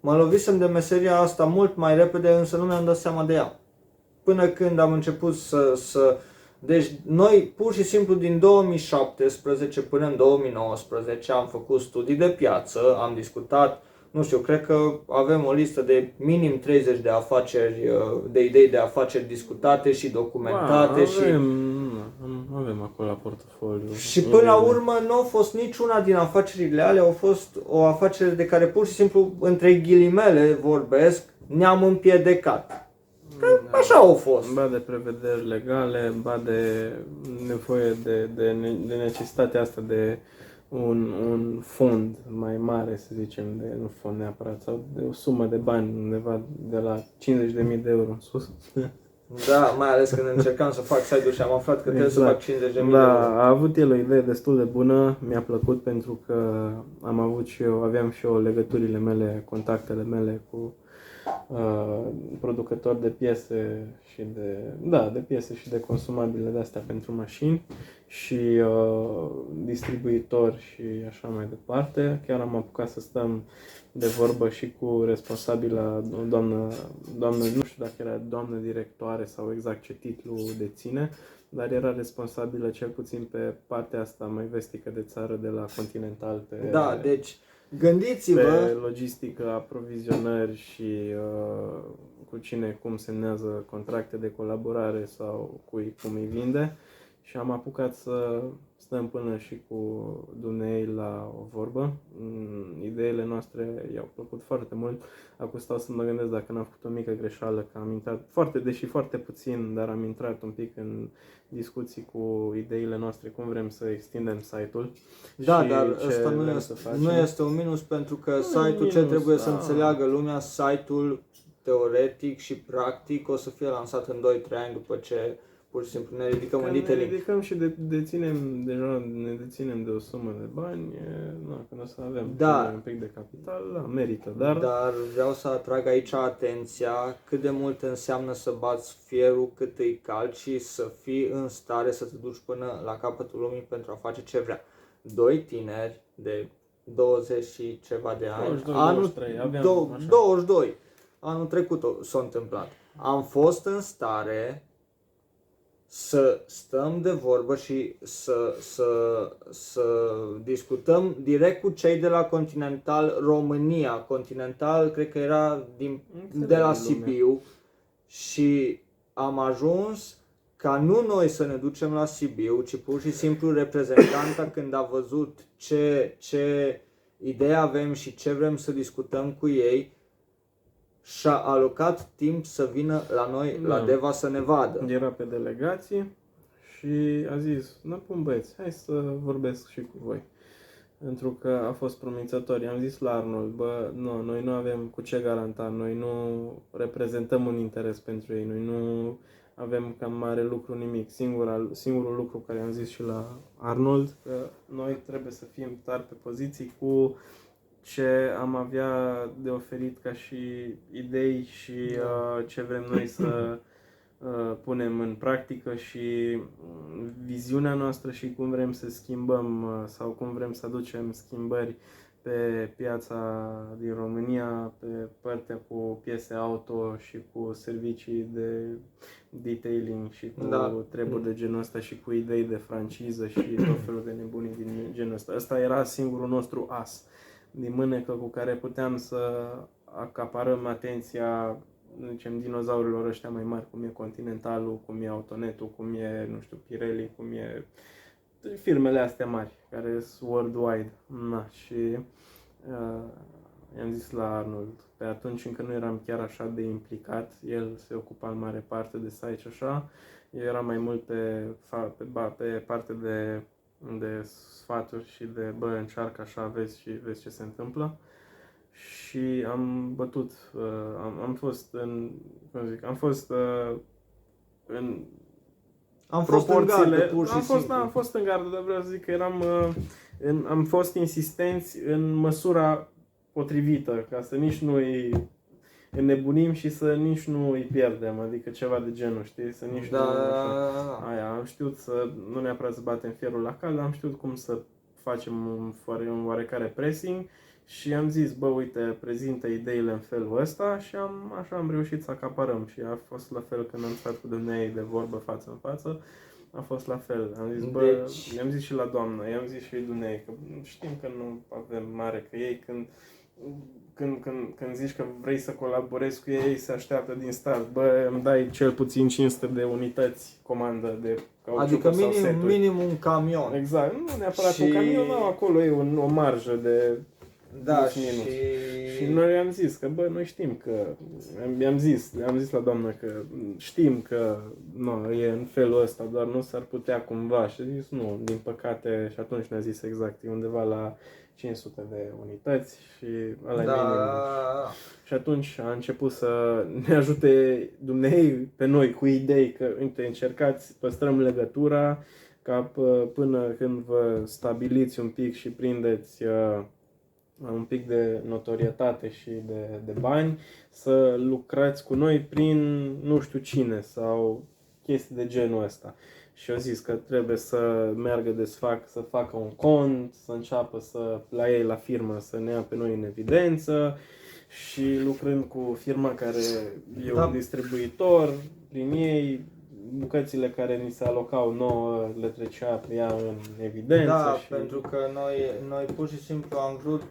lovisem de meseria asta mult mai repede, însă nu mi-am dat seama de ea. Până când am început Deci noi pur și simplu din 2017 până în 2019 am făcut studii de piață, am discutat, nu știu, cred că avem o listă de minim 30 de afaceri, de idei de afaceri discutate și documentate. Avem acolo la portofoliu. Și până la urmă nu a fost niciuna din afacerile alea, a fost o afacere de care pur și simplu, între ghilimele vorbesc, ne-am împiedicat. Că așa au fost. Ba de prevederi legale, ba de nevoie de necesitatea asta de un fond mai mare, să zicem, nu fond neapărat, sau de o sumă de bani undeva de la 50.000 de euro în sus. Da, mai ales când încercam să fac site-ul și am aflat că trebuie să fac 50.000 de euro. Da, a avut el o idee destul de bună, mi-a plăcut pentru că aveam și eu legăturile mele, contactele mele cu producători de piese și de piese și de consumabile de astea pentru mașini și distribuitori și așa mai departe. Chiar am apucat să stăm de vorbă și cu responsabila doamnă, nu știu dacă era doamnă directoare sau exact ce titlu deține, dar era responsabilă cel puțin pe partea asta mai vestică de țară, de la Continental. Da, deci gândiți-vă pe logistică, aprovizionări și cu cine, cum semnează contracte de colaborare sau cum îi vinde. Și am apucat să stăm până și cu dumneei la o vorbă. Ideile noastre i-au plăcut foarte mult. Acum stau să mă gândesc dacă n-am făcut o mică greșeală, că am intrat, deși foarte puțin, dar am intrat un pic în discuții cu ideile noastre, cum vrem să extindem site-ul. Da, dar ăsta nu este un minus, pentru că site-ul, ce trebuie să înțeleagă lumea, site-ul teoretic și practic o să fie lansat în 2-3 ani după ce pur și simplu ne ridicăm Că în ne detailing. ridicăm și deja ne deținem de o sumă de bani, când o să avem Da. și noi un pic de capital, merită, dar Vreau să atrag aici atenția cât de mult înseamnă să bați fierul cât îi calci și să fii în stare să te duci până la capătul lumii pentru a face ce vrea. Doi tineri de 20 și ceva de ani, 22, 23, aveam așa. 22, anul trecut s-a întâmplat. Am fost în stare să stăm de vorbă și să discutăm direct cu cei de la Continental România. Continental, cred că era de la Sibiu și am ajuns ca nu noi să ne ducem la Sibiu, ci pur și simplu reprezentanta când a văzut ce idee avem și ce vrem să discutăm cu ei, și-a alocat timp să vină la noi, la Deva, să ne vadă. Era pe delegații și a zis, pun băieți, hai să vorbesc și cu voi. Pentru că a fost promițător. I-am zis la Arnold, noi nu avem cu ce garanta, noi nu reprezentăm un interes pentru ei, noi nu avem cam mare lucru nimic. Singurul lucru care am zis și la Arnold, că noi trebuie să fim tari pe poziții cu ce am avea de oferit ca și idei și ce vrem noi să punem în practică și viziunea noastră și cum vrem să schimbăm sau cum vrem să aducem schimbări pe piața din România, pe partea cu piese auto și cu servicii de detailing și cu treburi de genul ăsta și cu idei de franciză și tot felul de nebunii din genul ăsta. Ăsta era singurul nostru as din mânecă cu care puteam să acaparăm atenția, zicem, dinozaurilor ăștia mai mari, cum e Continentalul, cum e Autonetul, cum e, nu știu, Pirelli, cum e firmele astea mari, care sunt worldwide. Și i-am zis la Arnold, pe atunci încă nu eram chiar așa de implicat, el se ocupa în mare parte de site și așa, eu eram mai mult pe parte de sfaturi și de încearcă așa, vezi ce se întâmplă. Și am bătut, am fost în proporțiile, în gardă, pur și simplu. am fost în gardă, dar vreau să zic că am fost insistenți în măsura potrivită, ca să nici nu îi înnebunim și să nici nu îi pierdem, adică ceva de genul, știi? Să nici nu aia, am știut nu neapărat să batem fierul la cald, am știut cum să facem un oarecare pressing și am zis, uite, prezintă ideile în felul ăsta și așa am reușit să acaparăm și a fost la fel când am stat cu dumneavoastră de vorbă față în față. A fost la fel. Am zis, i-am zis și la doamnă, i-am zis și dumneavoastră că știm că nu avem mare, că ei când zici că vrei să colaborezi cu ei, se așteaptă din start. Îmi dai cel puțin 500 de unități comandă de cauciuc adică sau seturi. minim un camion. Exact, nu neapărat un camion, acolo e o marjă de și noi i-am zis că noi știm că am zis la doamnă că știm că e în felul ăsta, doar nu s-ar putea cumva și a zis nu, din păcate, și atunci ne-a zis exact, e undeva la 500 de unități și ăla e minim. Și atunci a început să ne ajute dumneavoastră pe noi cu idei că uite, încercați, păstrăm legătura ca până când vă stabiliți un pic și prindeți un pic de notorietate și de bani, să lucrați cu noi prin nu știu cine sau chestii de genul ăsta. Și eu zis că trebuie să meargă să facă un cont, să înceapă la ei la firmă să ne ia pe noi în evidență și lucrând cu firma care e un distribuitor, prin ei bucățile care ni se alocau nouă le trecea ea în evidență. Da, pentru că noi pur și simplu am vrut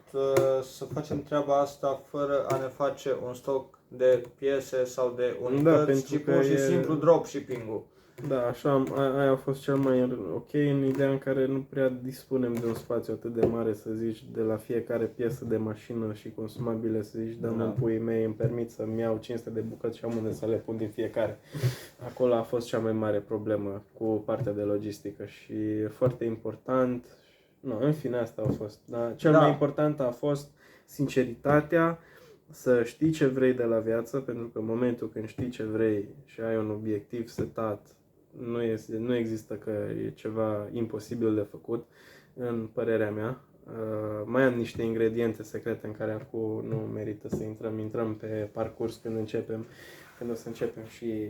să facem treaba asta fără a ne face un stoc de piese sau de unități, ci pur și simplu dropshipping-ul. Da, așa, aia a fost cel mai ok în ideea în care nu prea dispunem de un spațiu atât de mare, să zici, de la fiecare piesă de mașină și consumabile, să zici, dă-mă în puii mei, îmi permit să-mi iau 500 de bucăți și am unde să le pun din fiecare. Acolo a fost cea mai mare problemă cu partea de logistică și e foarte important, în fine asta a fost, dar cel mai important a fost sinceritatea, să știi ce vrei de la viață, pentru că în momentul când știi ce vrei și ai un obiectiv setat nu există că e ceva imposibil de făcut, în părerea mea. Mai am niște ingrediente secrete în care acum nu merită să intrăm pe parcurs când o să începem și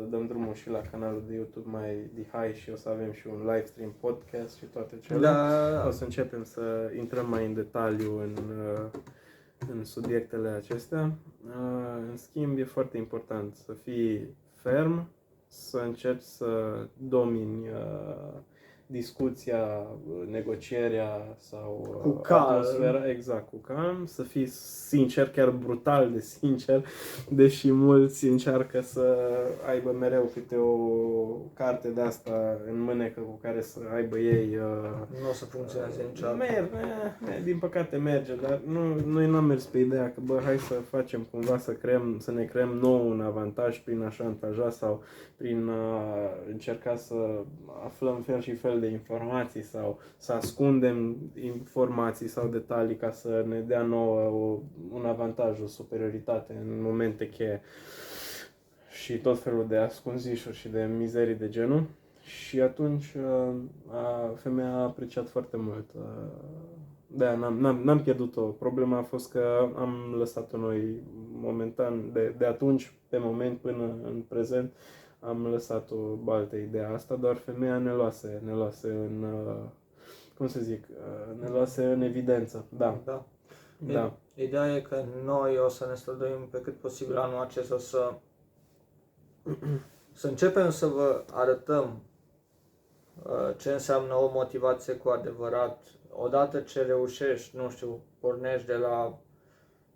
dăm drumul și la canalul de YouTube mai Dihai și o să avem și un live stream podcast și toate cele. Da. O să începem să intrăm mai în detaliu în subiectele acestea. În schimb, e foarte important să fii ferm, să încerci să domini discuția, negocierea sau Cu calm. atmosfera, exact, cu calm, să fii sincer, chiar brutal de sincer, deși mulți încearcă să aibă mereu câte o carte de asta în mânecă cu care să aibă ei Nu o să funcționeze niciodată. din păcate merge, dar noi n-am mers pe ideea că hai să facem cumva să ne creăm nou un avantaj prin a șantaja sau prin a încerca să aflăm fel și fel de informații sau să ascundem informații sau detalii ca să ne dea nouă un avantaj, o superioritate în momente cheie și tot felul de ascunzișuri și de mizerii de genul. Și atunci femeia a apreciat foarte mult. Da, n-am pierdut-o. Problema a fost că am lăsat-o noi momentan, de atunci, pe moment, până în prezent, am lăsat-o baltă ideea asta, doar femeia ne luase în, cum să zic, ne luase în evidență. Da. Da. Ideea e că noi o să ne străduim pe cât posibil anul acesta să începem să vă arătăm ce înseamnă o motivație cu adevărat. Odată ce reușești, nu știu, pornești de la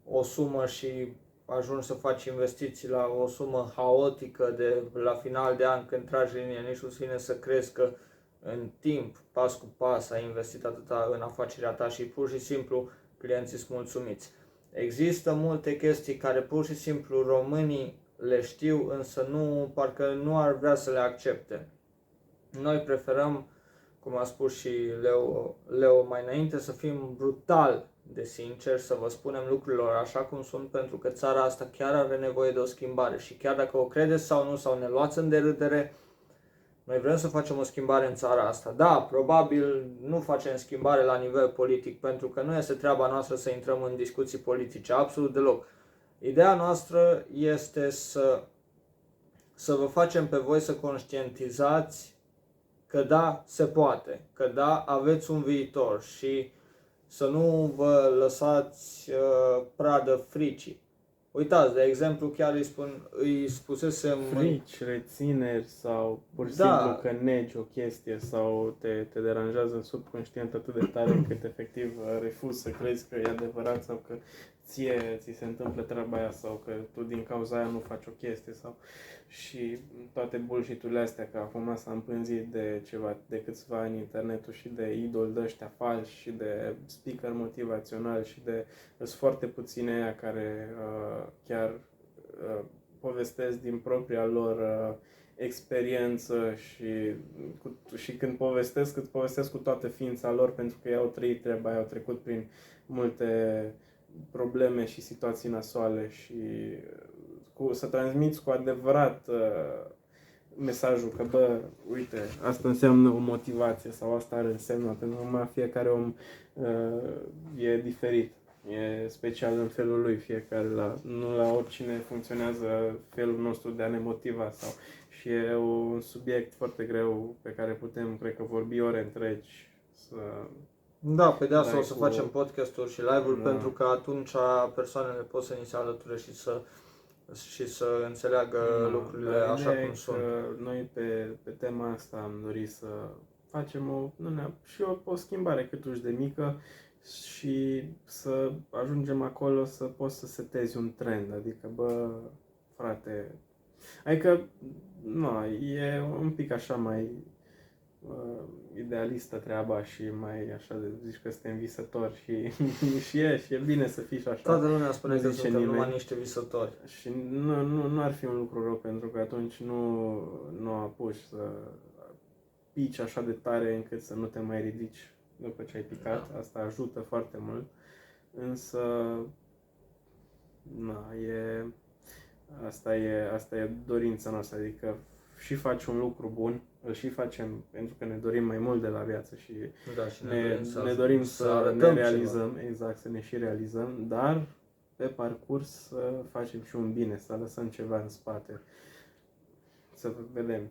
o sumă și ajungi să faci investiții la o sumă haotică de la final de an când tragi linie, nici nu-ți vine să crezi că în timp, pas cu pas, ai investit atâta în afacerea ta și pur și simplu clienții sunt mulțumiți. Există multe chestii care pur și simplu românii le știu, însă parcă nu ar vrea să le accepte. Noi preferăm, cum a spus și Leo mai înainte, să fim brutal de sinceri, să vă spunem lucrurilor așa cum sunt, pentru că țara asta chiar are nevoie de o schimbare și chiar dacă o credeți sau nu, sau ne luați în derâdere, noi vrem să facem o schimbare în țara asta. Da, probabil nu facem schimbare la nivel politic, pentru că nu este treaba noastră să intrăm în discuții politice, absolut deloc. Ideea noastră este să vă facem pe voi să conștientizați că da, se poate, că da, aveți un viitor și să nu vă lăsați pradă fricii. Uitați, de exemplu, chiar îi spusesem... Frici, rețineri sau pur și simplu că negi o chestie sau te deranjează în subconștient atât de tare încât efectiv refuzi să crezi că e adevărat sau că ți se întâmplă treaba aia sau că tu din cauza aia nu faci o chestie sau și toate bullshit-urile astea, că acum s-a împânzit de câțiva ani internetul și de idoli de ăștia falși și de speaker motivațional și sunt foarte puține aia care chiar povestesc din propria lor experiență și când povestesc cu toată ființa lor, pentru că ei au trăit treaba aia, au trecut prin multe probleme și situații nasoale și să transmiți cu adevărat mesajul că, uite, asta înseamnă o motivație sau asta are însemnat, pentru că fiecare om e diferit. E special în felul lui fiecare, nu la oricine funcționează felul nostru de a ne motiva și e un subiect foarte greu pe care putem, cred că, vorbi ore întregi. Da, pe de asta o să facem podcast-uri și live-uri, pentru că atunci persoanele pot să ni se alăture și să înțeleagă lucrurile așa cum sunt. Noi pe tema asta am dorit să facem o schimbare câtuși de mică și să ajungem acolo să poți să setezi un trend, adică, frate, adică, e un pic așa mai idealistă treaba și mai așa de zici că suntem visători și e bine să fii și așa. Toată lumea spune că suntem numai niște visători. Și nu ar fi un lucru rău, pentru că atunci nu apuci să pici așa de tare încât să nu te mai ridici după ce ai picat. Asta ajută foarte mult. Însă asta e dorința noastră, adică și faci un lucru bun, îl și facem pentru că ne dorim mai mult de la viață și Da, și ne dorim să ne arătăm realizăm, ceva. exact, să ne și realizăm, dar pe parcurs să facem și un bine, să lăsăm ceva în spate, să vedem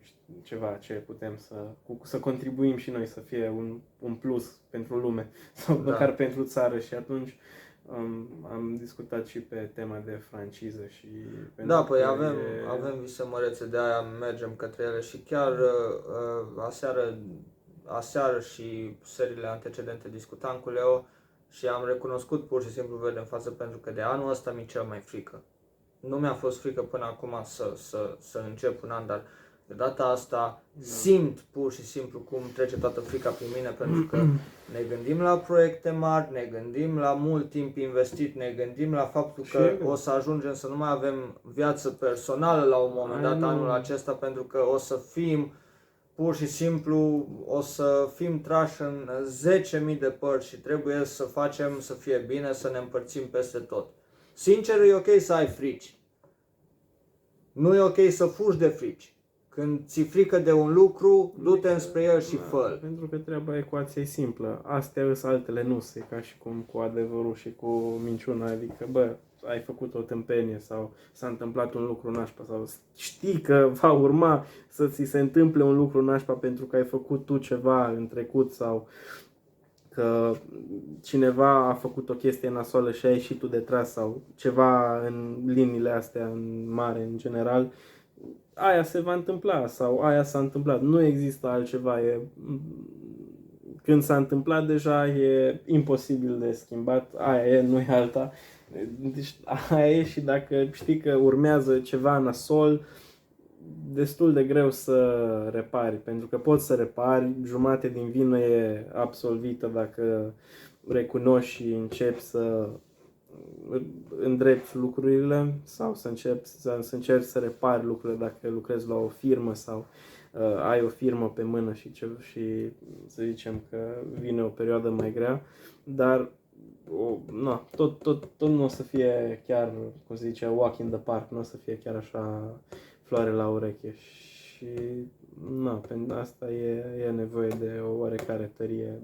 ceva ce putem să contribuim și noi, să fie un plus pentru lume sau măcar pentru țară. Și atunci am discutat și pe tema de franciză și Da, păi avem vise mărețe, de aia mergem către ele și chiar aseară și seriile antecedente discutam cu Leo și am recunoscut pur și simplu verde în față pentru că de anul ăsta mi-e cel mai frică. Nu mi-a fost frică până acum să încep un an, dar de data asta simt pur și simplu cum trece toată frica prin mine, pentru că ne gândim la proiecte mari, ne gândim la mult timp investit, ne gândim la faptul că o să ajungem să nu mai avem viață personală la un moment dat anul acesta, pentru că o să fim pur și simplu, o să fim trași în 10.000 de părți și trebuie să facem să fie bine, să ne împărțim peste tot. Sincer, e ok să ai frici. Nu e ok să fugi de frici. Când ți-e frică de un lucru, du-te înspre el și fă-l. Pentru că treaba ecuației e simplă. Astea îs, altele nu se, ca și cum cu adevărul și cu minciuna. Adică, bă, ai făcut o tâmpenie sau s-a întâmplat un lucru nașpa sau știi că va urma să ți se întâmple un lucru nașpa pentru că ai făcut tu ceva în trecut sau că cineva a făcut o chestie nasoală și ai și tu de tras sau ceva în liniile astea în mare, în general, aia se va întâmpla sau aia s-a întâmplat. Nu există altceva. Când s-a întâmplat deja e imposibil de schimbat. Aia e, nu e alta. Deci aia e, și dacă știi că urmează ceva nasol, destul de greu să repari, pentru că poți să repari, jumate din vină e absolvită dacă recunoști și începi să îndrepți lucrurile sau să încerci să repari lucrurile dacă lucrezi la o firmă sau ai o firmă pe mână și să zicem că vine o perioadă mai grea, dar tot nu o să fie chiar, cum se zice, walk in the park, nu o să fie chiar așa floare la ureche și pentru asta e nevoie de o oarecare tărie,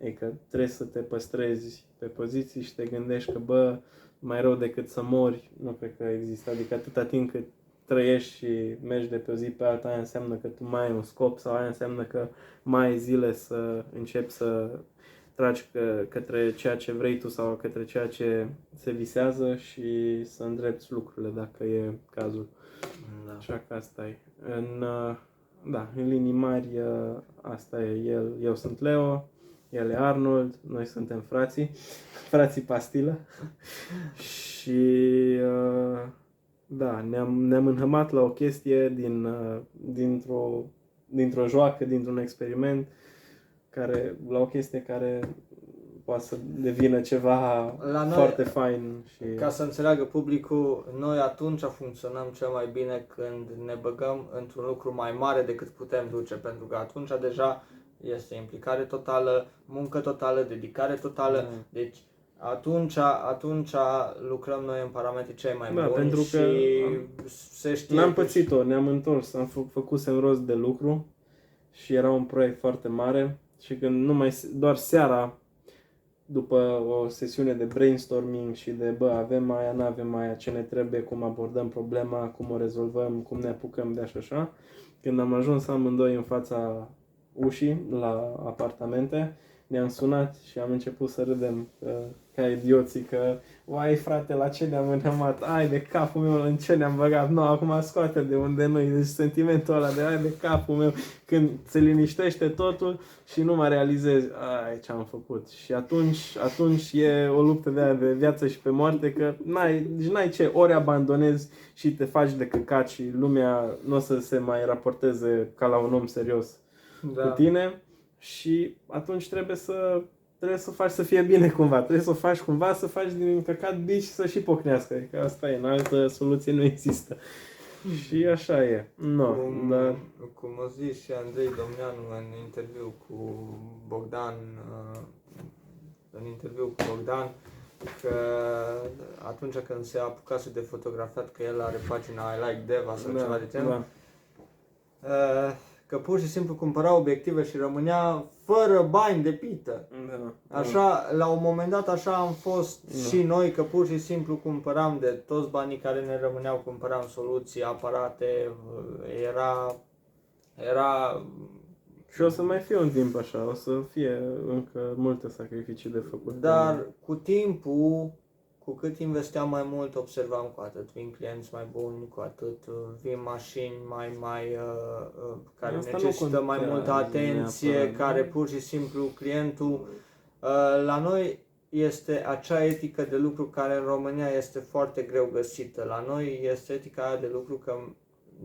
adică trebuie să te păstrezi pe poziții și te gândești că, bă, mai rău decât să mori, nu cred că există, adică atâta timp cât trăiești și mergi de pe o zi pe alta, aia înseamnă că tu mai ai un scop sau aia înseamnă că mai ai zile să începi să tragi către ceea ce vrei tu sau către ceea ce se visează și să îndrepți lucrurile dacă e cazul. Da. Așa că asta e. În linii mari, asta e. Eu sunt Leo, el e Arnold, noi suntem frații pastilă și ne-am înhămat la o chestie dintr-o joacă, dintr-un experiment, la o chestie care poate să devină ceva foarte fain. Și ca să înțeleagă publicul, noi atunci funcționăm cel mai bine când ne băgăm într-un lucru mai mare decât putem duce, pentru că atunci deja este implicare totală, muncă totală, dedicare totală, deci atunci lucrăm noi în parametrii cei mai buni pentru că se știe. N-am pățit-o, ne-am întors, făcusem rost de lucru și era un proiect foarte mare și când doar seara, după o sesiune de brainstorming și de avem aia, n-avem aia, ce ne trebuie, cum abordăm problema, cum o rezolvăm, cum ne apucăm de așa, când am ajuns amândoi în fața ușii la apartamente, ne-am sunat și am început să râdem ca idioții că uai frate, la ce ne-am înhămat, ai de capul meu, în ce ne-am băgat, acum scoate de unde noi, deci sentimentul ăla de ai de capul meu, când se liniștește totul și nu mai realizezi ce am făcut. Și atunci e o luptă de viață și pe moarte, că n-ai ce, ori abandonezi și te faci de căcat și lumea nu o să se mai raporteze ca la un om serios cu tine. Și atunci trebuie să faci să fie bine cumva. Trebuie să o faci cumva, să faci din căcat bici și să și pocnească. Adică asta e, în altă soluție nu există. Și așa e. Cum a zis și Andrei Domneanu în interviu cu Bogdan, că atunci când se apucase de fotografiat, că el are pagina I Like Deva sau ceva de genul, Că pur și simplu cumpăra obiective și rămânea fără bani de pită. Da. Așa, la un moment dat așa am fost și noi, că pur și simplu cumpăram de toți banii care ne rămâneau, cumpăram soluții, aparate, era Și o să mai fie un timp așa, o să fie încă multe sacrificii de făcut. dar cu timpul, cu cât investeam mai mult, observam cu atât vin clienți mai buni, cu atât vin mașini care Asta nu necesită mai contează multă atenție, neapărat. care pur și simplu clientul la noi este acea etică de lucru care în România este foarte greu găsită. La noi este etica aia de lucru că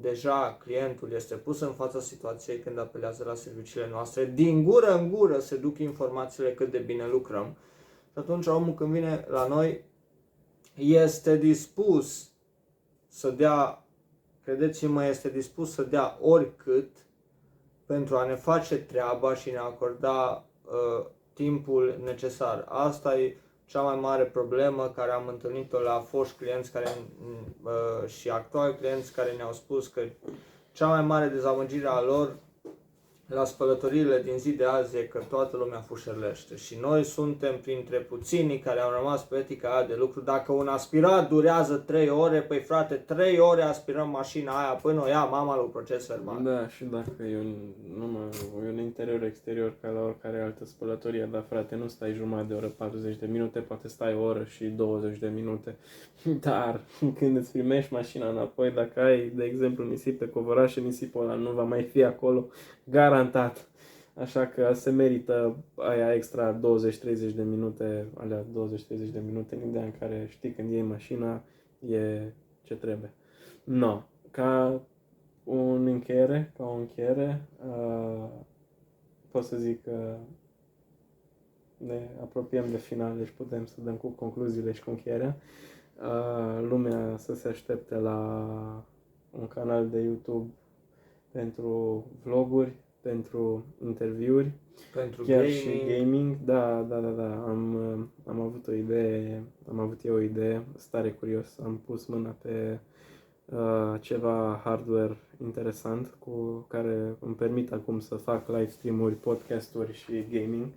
deja clientul este pus în fața situației când apelează la serviciile noastre. Din gură în gură se duc informațiile cât de bine lucrăm. Și atunci omul când vine la noi este dispus să dea, credeți-mă, este dispus să dea oricât pentru a ne face treaba și ne acorda timpul necesar. Asta e cea mai mare problemă care am întâlnit-o la foști clienți și actuali clienți care ne-au spus că cea mai mare dezamăgire a lor la spălătoriile din zi de azi e că toată lumea fușerlește și noi suntem printre puținii care au rămas pe etica aia de lucru. Dacă un aspirat durează 3 ore, păi frate, 3 ore aspirăm mașina aia până o ia mama lui proces verbal. Da, și dacă e un interior-exterior ca la oricare altă spălătorie, dar frate, nu stai jumătate de oră, 40 de minute, poate stai o oră și 20 de minute. Dar când îți primești mașina înapoi, dacă ai, de exemplu, nisip pe covoraș și nisipul ăla nu va mai fi acolo, garantat. Așa că se merită aia extra 20-30 de minute, alea 20-30 de minute, în ideea în care știi când iei mașina, e ce trebuie. No, ca o încheiere, pot să zic că ne apropiem de final, deci putem să dăm cu concluziile și cu încheierea. Lumea să se aștepte la un canal de YouTube pentru vloguri, pentru interviuri, Pentru chiar gaming. și gaming. Da. Am avut eu o idee, stare curios. Am pus mâna pe ceva hardware interesant cu care îmi permit acum să fac live stream-uri, podcasturi și gaming.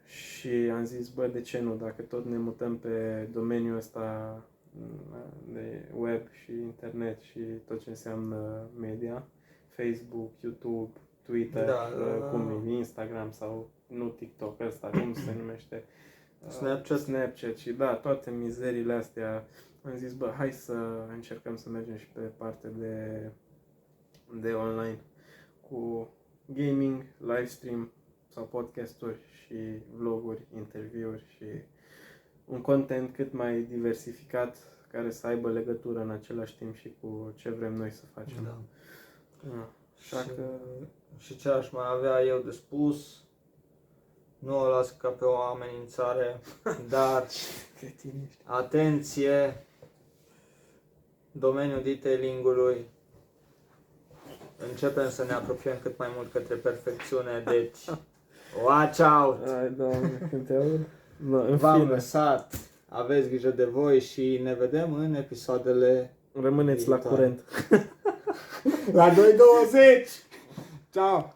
Și am zis, bă, de ce nu, dacă tot ne mutăm pe domeniul ăsta de web și internet și tot ce înseamnă media, Facebook, YouTube, Twitter, cum e, Instagram sau nu TikTok ăsta, cum se numește? Snapchat și da, toate mizerile astea. Am zis, bă, hai să încercăm să mergem și pe partea de online cu gaming, livestream sau podcasturi și vloguri, interviuri și un content cât mai diversificat care să aibă legătură în același timp și cu ce vrem noi să facem. Da. Și ce aș mai avea eu de spus, nu o las ca pe o amenințare, dar atenție, domeniul detailing-ului, începem să ne apropiem cât mai mult către perfecțiune, deci watch out! Ai, Doamne, când te aud? No, V-am lăsat, aveți grijă de voi și ne vedem în episoadele rămâneți viitoare. la curent. La 2.20! Ciao!